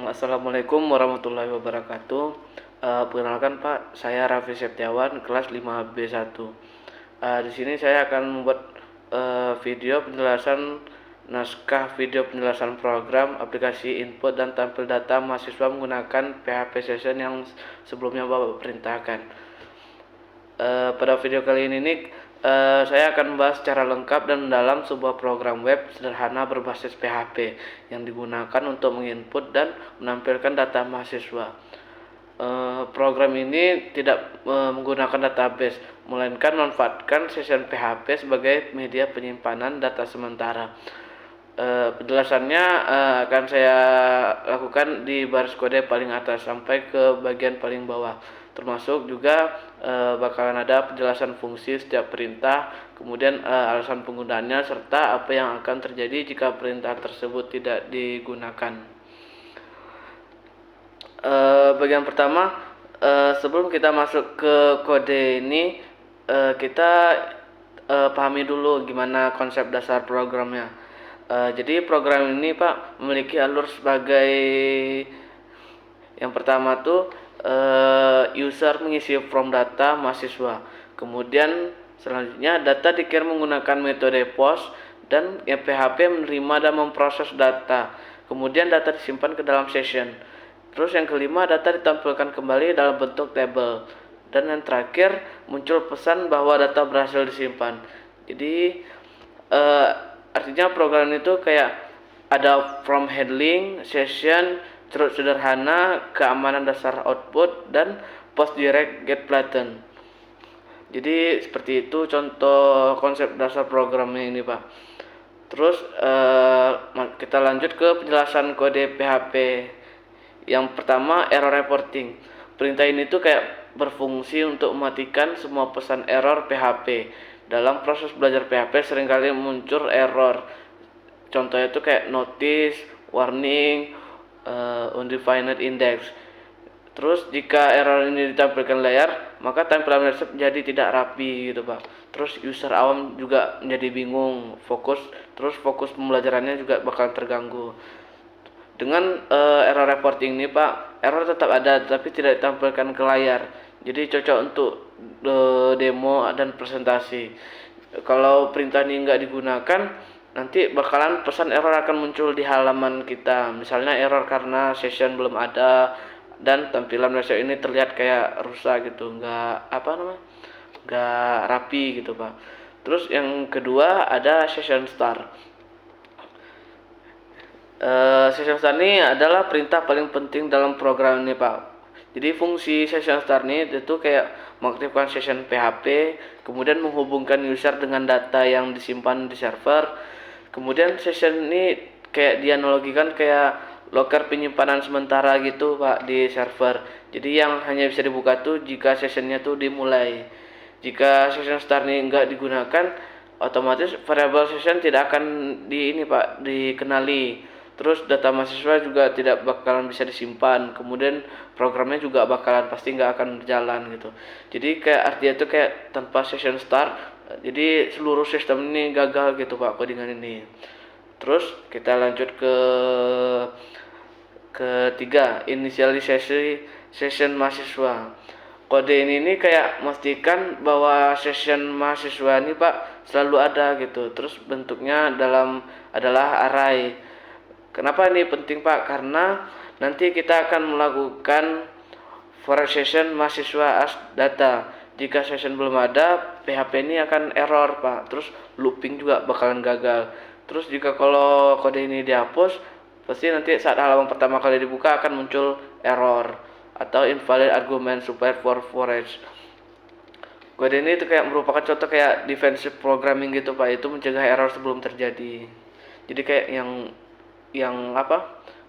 Assalamualaikum warahmatullahi wabarakatuh. Perkenalkan Pak, saya Raffi Septiawan, kelas 5B1. Di sini saya akan membuat video penjelasan naskah video penjelasan program, aplikasi input dan tampil data mahasiswa menggunakan PHP Session yang sebelumnya Bapak perintahkan. Pada video kali ini saya akan membahas secara lengkap dan mendalam sebuah program web sederhana berbasis PHP yang digunakan untuk menginput dan menampilkan data mahasiswa. Program ini tidak menggunakan database, melainkan memanfaatkan session PHP sebagai media penyimpanan data sementara. Penjelasannya akan saya lakukan di baris kode paling atas sampai ke bagian paling bawah, termasuk juga bakalan ada penjelasan fungsi setiap perintah, kemudian alasan penggunaannya, serta apa yang akan terjadi jika perintah tersebut tidak digunakan. Bagian pertama, sebelum kita masuk ke kode ini, kita pahami dulu gimana konsep dasar programnya. Jadi program ini Pak memiliki alur sebagai yang pertama tuh user mengisi form data mahasiswa. Kemudian selanjutnya data dikirim menggunakan metode post dan PHP menerima dan memproses data. Kemudian data disimpan ke dalam session. Terus yang kelima, data ditampilkan kembali dalam bentuk table. Dan yang terakhir, muncul pesan bahwa data berhasil disimpan. Jadi artinya program itu kayak ada from handling, session, cerut sederhana, keamanan dasar output, dan post direct get button. Jadi seperti itu contoh konsep dasar programnya ini Pak. Terus kita lanjut ke penjelasan kode PHP. Yang pertama, error reporting. Perintah ini tuh kayak berfungsi untuk mematikan semua pesan error PHP. Dalam proses belajar PHP seringkali muncul error. Contohnya itu kayak notice, warning, undefined index. Terus jika error ini ditampilkan layar, maka tampilan website jadi tidak rapi gitu Pak. Terus user awam juga menjadi bingung, fokus pembelajarannya juga bakal terganggu. Dengan error reporting ini Pak, error tetap ada tapi tidak ditampilkan ke layar. Jadi cocok untuk demo dan presentasi. Kalau perintah ini nggak digunakan, nanti bakalan pesan error akan muncul di halaman kita. Misalnya error karena session belum ada dan tampilan website ini terlihat kayak rusak gitu, nggak rapi gitu Pak. Terus yang kedua ada session start. Session start ini adalah perintah paling penting dalam program ini Pak. Jadi fungsi session start ini itu kayak mengaktifkan session PHP, kemudian menghubungkan user dengan data yang disimpan di server. Kemudian session ini kayak dianalogikan kayak locker penyimpanan sementara gitu Pak di server. Jadi yang hanya bisa dibuka tuh jika sessionnya tuh dimulai. Jika session start ini enggak digunakan, otomatis variable session tidak akan dikenali. Terus data mahasiswa juga tidak bakalan bisa disimpan. Kemudian programnya juga bakalan pasti nggak akan berjalan gitu. Jadi kayak artinya itu kayak tanpa session start, jadi seluruh sistem ini gagal gitu Pak codingan ini. Terus kita lanjut ke ketiga, inisialisasi session mahasiswa. Kode ini kayak memastikan bahwa session mahasiswa ini Pak selalu ada gitu. Terus bentuknya adalah array. Kenapa ini penting Pak? Karena nanti kita akan melakukan for session mahasiswa as data. Jika session belum ada, PHP ini akan error Pak. Terus looping juga bakalan gagal. Terus jika kalau kode ini dihapus, pasti nanti saat halaman pertama kali dibuka akan muncul error atau invalid argument support for forage. Kode ini itu kayak merupakan contoh kayak defensive programming gitu Pak. Itu mencegah error sebelum terjadi. Jadi kayak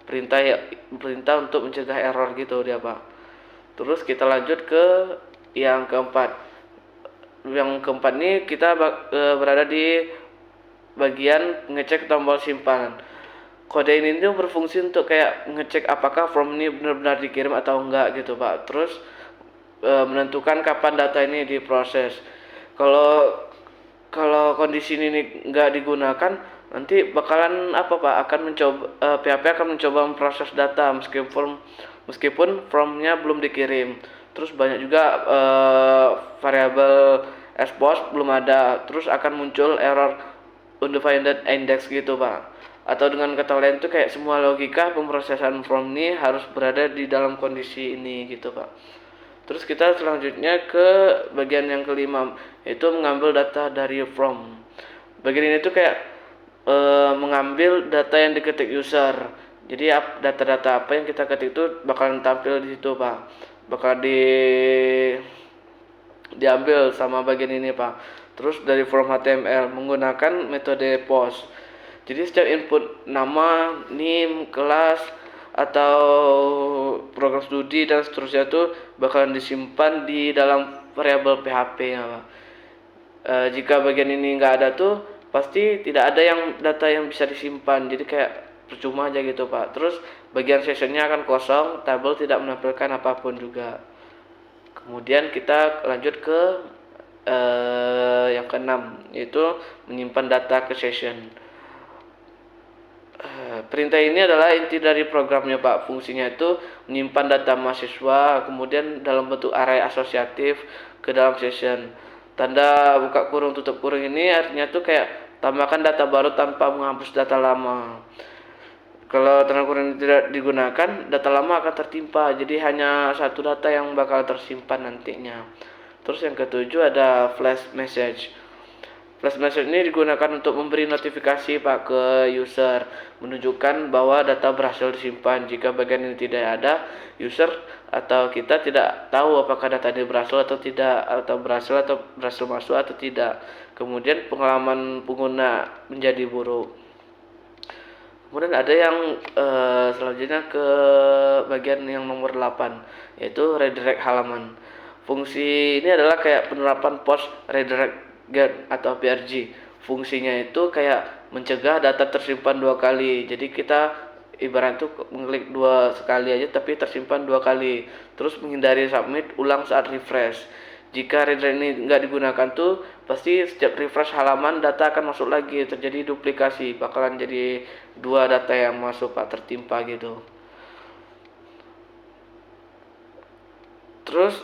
perintah untuk mencegah error gitu dia Pak. Terus kita lanjut ke yang keempat. Yang keempat ini kita berada di bagian ngecek tombol simpanan. Kode ini tuh berfungsi untuk kayak ngecek apakah form ini benar-benar dikirim atau enggak gitu Pak. Terus menentukan kapan data ini diproses. Kalau kondisi ini enggak digunakan, nanti bakalan apa Pak, akan mencoba PHP akan mencoba memproses data meskipun formnya belum dikirim. Terus banyak juga variabel expose belum ada, terus akan muncul error undefined index gitu Pak. Atau dengan kata lain tuh kayak semua logika pemrosesan form ini harus berada di dalam kondisi ini gitu Pak. Terus kita selanjutnya ke bagian yang kelima, yaitu mengambil data dari from. Bagian ini tuh kayak mengambil data yang diketik user. Jadi data-data apa yang kita ketik itu bakalan tampil di situ Pak. Bakal diambil sama bagian ini Pak. Terus dari form HTML menggunakan metode post. Jadi setiap input nama, name, kelas, atau program studi dan seterusnya itu bakalan disimpan di dalam variabel PHP ya Pak. Jika bagian ini nggak ada tuh pasti tidak ada yang data yang bisa disimpan, jadi kayak percuma aja gitu Pak. Terus bagian sessionnya akan kosong, tabel tidak menampilkan apapun juga. Kemudian kita lanjut ke yang keenam, yaitu menyimpan data ke session. Perintah ini adalah inti dari programnya Pak. Fungsinya itu menyimpan data mahasiswa, kemudian dalam bentuk array asosiatif ke dalam session. Tanda buka kurung tutup kurung ini artinya tuh kayak tambahkan data baru tanpa menghapus data lama. Kalau tanda kurung tidak digunakan, data lama akan tertimpa. Jadi hanya satu data yang bakal tersimpan nantinya. Terus yang ketujuh ada flash message. Flash message ini digunakan untuk memberi notifikasi Pak ke user, menunjukkan bahwa data berhasil disimpan. Jika bagian ini tidak ada, user atau kita tidak tahu apakah data ini berhasil atau tidak, atau berhasil masuk atau tidak. Kemudian pengalaman pengguna menjadi buruk. Kemudian ada yang selanjutnya ke bagian yang nomor 8, yaitu redirect halaman. Fungsi ini adalah kayak penerapan post redirect get atau PRG. Fungsinya itu kayak mencegah data tersimpan dua kali. Jadi kita ibarat itu mengklik dua sekali aja tapi tersimpan dua kali. Terus menghindari submit ulang saat refresh. Jika redirect ini nggak digunakan tuh pasti setiap refresh halaman data akan masuk lagi, terjadi duplikasi, bakalan jadi dua data yang masuk Pak, tertimpa gitu. Terus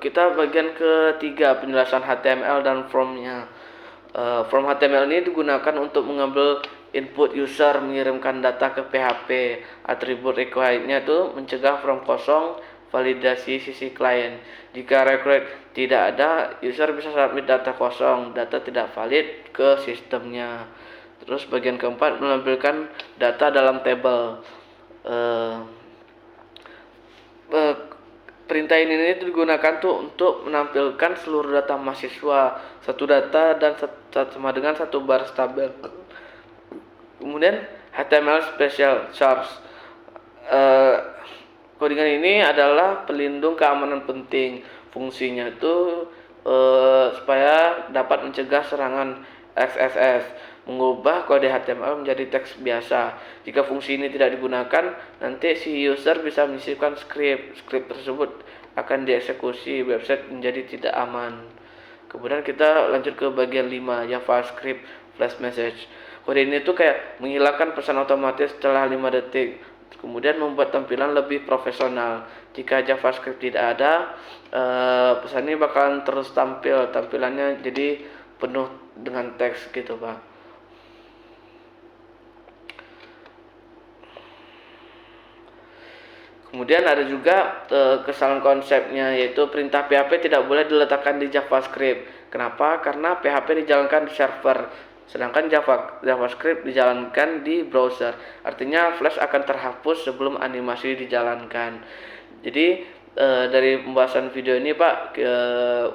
kita bagian ketiga, penjelasan HTML dan formnya. Form HTML ini digunakan untuk mengambil input user mengirimkan data ke PHP. Atribut required-nya itu mencegah form kosong, validasi sisi klien. Jika required tidak ada, user bisa submit data kosong, data tidak valid ke sistemnya. Terus bagian keempat, menampilkan data dalam tabel. Perintah ini digunakan tuh untuk menampilkan seluruh data mahasiswa, satu data dan sama dengan satu baris tabel. Kemudian HTML special source. Codingan ini adalah pelindung keamanan penting. Fungsinya itu supaya dapat mencegah serangan XSS, mengubah kode HTML menjadi teks biasa. Jika fungsi ini tidak digunakan, nanti si user bisa menyisipkan skrip tersebut akan dieksekusi, website menjadi tidak aman. Kemudian kita lanjut ke bagian 5, JavaScript flash message. Kode ini tuh kayak menghilangkan pesan otomatis setelah 5 detik. Kemudian membuat tampilan lebih profesional. Jika JavaScript tidak ada, pesan ini bakalan terus tampil, tampilannya jadi penuh dengan teks gitu Pak. Kemudian ada juga kesalahan konsepnya, yaitu perintah PHP tidak boleh diletakkan di JavaScript. Kenapa? Karena PHP dijalankan di server, sedangkan JavaScript dijalankan di browser. Artinya flash akan terhapus sebelum animasi dijalankan. Jadi dari pembahasan video ini Pak,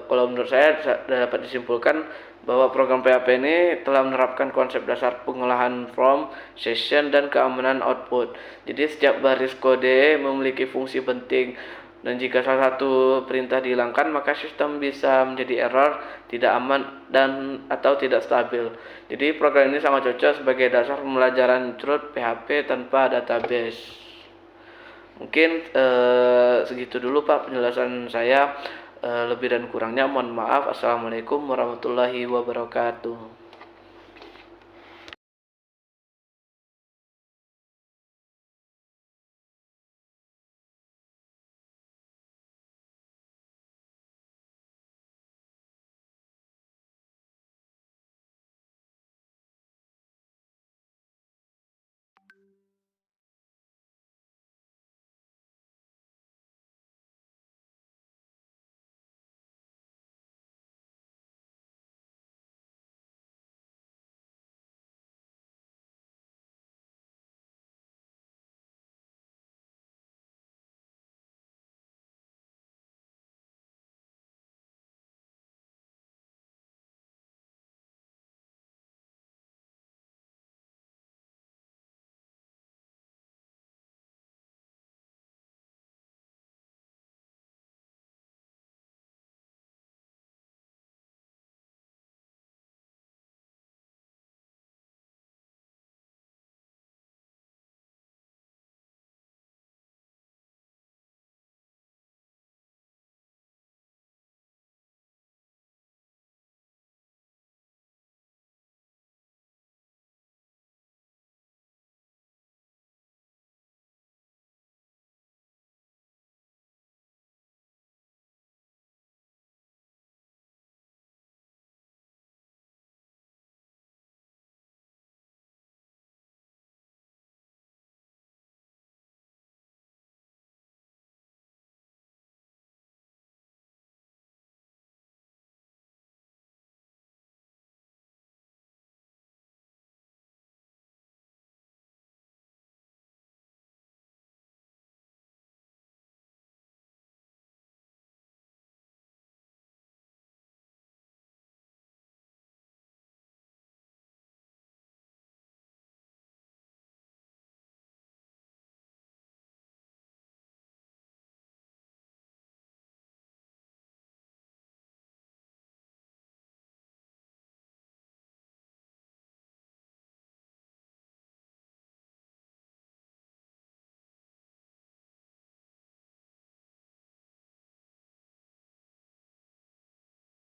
kalau menurut saya dapat disimpulkan bahwa program PHP ini telah menerapkan konsep dasar pengolahan form, session, dan keamanan output. Jadi setiap baris kode memiliki fungsi penting, dan jika salah satu perintah dihilangkan maka sistem bisa menjadi error, tidak aman, dan atau tidak stabil. Jadi program ini sangat cocok sebagai dasar pembelajaran root PHP tanpa database. Mungkin segitu dulu Pak penjelasan saya. Lebih dan kurangnya mohon maaf. Assalamualaikum warahmatullahi wabarakatuh.